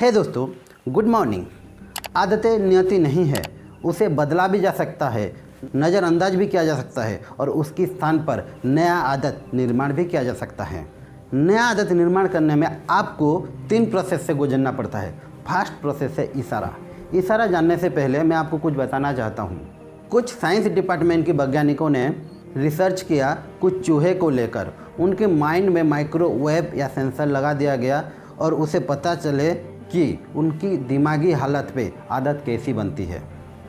हे दोस्तों, good morning. आदतें नियति नहीं है, उसे बदला भी जा सकता है, नज़रअंदाज भी किया जा सकता है और उसकी स्थान पर नया आदत निर्माण भी किया जा सकता है। नया आदत निर्माण करने में आपको 3 प्रोसेस से गुजरना पड़ता है। फर्स्ट प्रोसेस है इशारा। इशारा जानने से पहले मैं आपको कुछ बताना चाहता हूँ। कुछ साइंस डिपार्टमेंट के वैज्ञानिकों ने रिसर्च किया कुछ चूहे को लेकर। उनके माइंड में माइक्रोवेव या सेंसर लगा दिया गया और उसे पता चले कि उनकी दिमागी हालत पे आदत कैसी बनती है।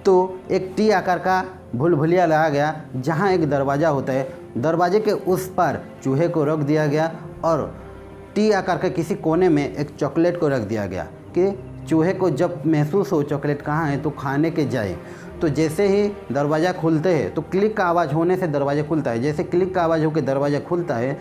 तो एक टी आकार का भूलभुलिया लगाया गया जहाँ एक दरवाज़ा होता है। दरवाजे के उस पार चूहे को रख दिया गया और टी आकार के किसी कोने में एक चॉकलेट को रख दिया गया कि चूहे को जब महसूस हो चॉकलेट कहाँ है तो खाने के जाए। तो जैसे ही दरवाज़ा खुलते हैं तो क्लिक का आवाज़ होने से दरवाज़ा खुलता है। जैसे क्लिक का आवाज़ होकर दरवाज़ा खुलता है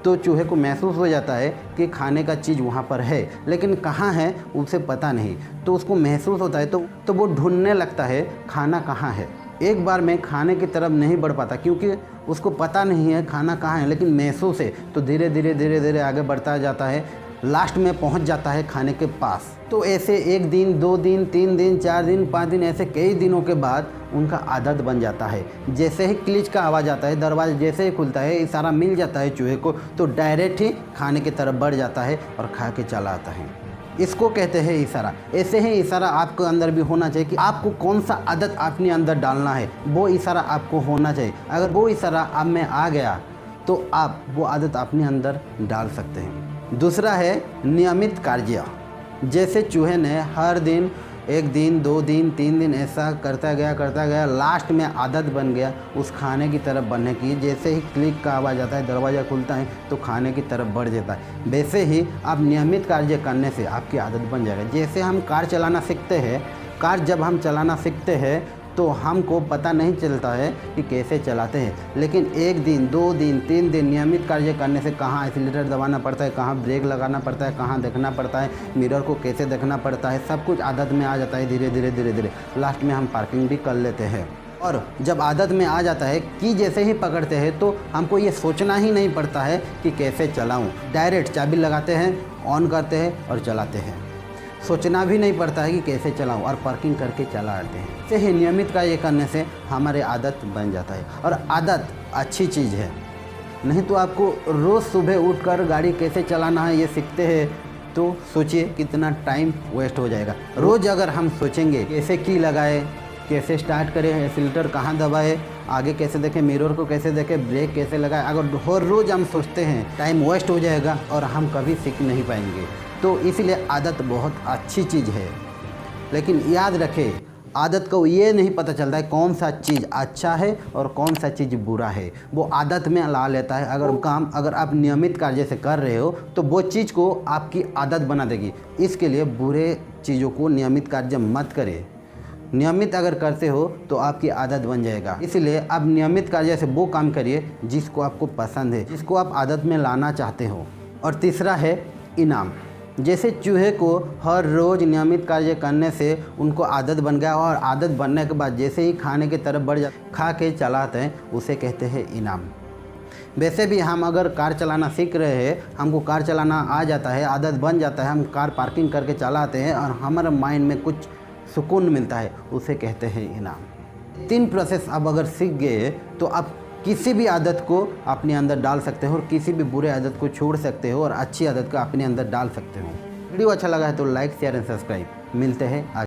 तो चूहे को महसूस हो जाता है कि खाने का चीज़ वहाँ पर है, लेकिन कहाँ है उसे पता नहीं। तो उसको महसूस होता है तो वो ढूंढने लगता है खाना कहाँ है। एक बार में खाने की तरफ नहीं बढ़ पाता क्योंकि उसको पता नहीं है खाना कहाँ है, लेकिन महसूस है। तो धीरे धीरे आगे बढ़ता जाता है, लास्ट में पहुंच जाता है खाने के पास। तो ऐसे 1 दिन 2 दिन 3 दिन 4 दिन 5 दिन ऐसे कई दिनों के बाद उनका आदत बन जाता है। जैसे ही क्लिच का आवाज़ आता है, दरवाज़ा जैसे ही खुलता है, इशारा मिल जाता है चूहे को, तो डायरेक्ट ही खाने की तरफ बढ़ जाता है और खा के चला आता है। इसको कहते हैं इशारा। ऐसे ही इशारा आपके अंदर भी होना चाहिए कि आपको कौन सा आदत अपने अंदर डालना है, वो इशारा आपको होना चाहिए। अगर वो इशारा आप में आ गया तो आप वो आदत अपने अंदर डाल सकते हैं। दूसरा है नियमित कार्य। जैसे चूहे ने हर दिन 1 दिन 2 दिन 3 दिन ऐसा करता गया, लास्ट में आदत बन गया उस खाने की तरफ बढ़ने की। जैसे ही क्लिक का आवाज़ आता है, दरवाज़ा खुलता है तो खाने की तरफ बढ़ जाता है। वैसे ही आप नियमित कार्य करने से आपकी आदत बन जाएगा। जैसे हम कार चलाना सीखते हैं, कार जब हम चलाना सीखते हैं तो हमको पता नहीं चलता है कि कैसे चलाते हैं, लेकिन 1 दिन 2 दिन 3 दिन नियमित कार्य करने से कहाँ एक्सीलरेटर दबाना पड़ता है, कहाँ ब्रेक लगाना पड़ता है, कहाँ देखना पड़ता है, मिरर को कैसे देखना पड़ता है, सब कुछ आदत में आ जाता है। धीरे धीरे लास्ट में हम पार्किंग भी कर लेते हैं। और जब आदत में आ जाता है कि जैसे ही पकड़ते हैं तो हमको ये सोचना ही नहीं पड़ता है कि कैसे चलाऊँ। डायरेक्ट चाबी लगाते हैं, ऑन करते हैं और चलाते हैं। सोचना भी नहीं पड़ता है कि कैसे चलाऊं और पार्किंग करके चला आते हैं। ऐसे ही नियमित कार्य करने से हमारे आदत बन जाता है और आदत अच्छी चीज़ है। नहीं तो आपको रोज़ सुबह उठकर गाड़ी कैसे चलाना है ये सीखते हैं तो सोचिए कितना टाइम वेस्ट हो जाएगा। रोज़ अगर हम सोचेंगे कैसे की लगाए, कैसे स्टार्ट करें, एक्सीलरेटर कहाँ दबाए, आगे कैसे देखें, मिरर को कैसे देखें, ब्रेक कैसे लगाए, अगर हर रोज़ हम सोचते हैं टाइम वेस्ट हो जाएगा और हम कभी सीख नहीं पाएंगे। तो इसलिए आदत बहुत अच्छी चीज़ है, लेकिन याद रखें आदत को ये नहीं पता चलता है कौन सा चीज़ अच्छा है और कौन सा चीज़ बुरा है। वो आदत में ला लेता है। अगर आप नियमित कार्य से कर रहे हो तो वो चीज़ को आपकी आदत बना देगी। इसके लिए बुरे चीज़ों को नियमित कार्य मत करें। नियमित अगर करते हो तो आपकी आदत बन जाएगा। इसलिए आप नियमित कार्य से वो काम करिए जिसको आपको पसंद है, जिसको आप आदत में लाना चाहते हो। और तीसरा है इनाम। जैसे चूहे को हर रोज़ नियमित कार्य करने से उनको आदत बन गया और आदत बनने के बाद जैसे ही खाने की तरफ बढ़ खा के चलाते हैं, उसे कहते हैं इनाम। वैसे भी हम अगर कार चलाना सीख रहे हैं, हमको कार चलाना आ जाता है, आदत बन जाता है, हम कार पार्किंग करके चलाते हैं और हमारे माइंड में कुछ सुकून मिलता है, उसे कहते हैं इनाम। 3 प्रोसेस अब अगर सीख गए तो आप किसी भी आदत को अपने अंदर डाल सकते हो और किसी भी बुरे आदत को छोड़ सकते हो और अच्छी आदत को अपने अंदर डाल सकते हो। वीडियो अच्छा लगा है तो लाइक शेयर एंड सब्सक्राइब। मिलते हैं आज।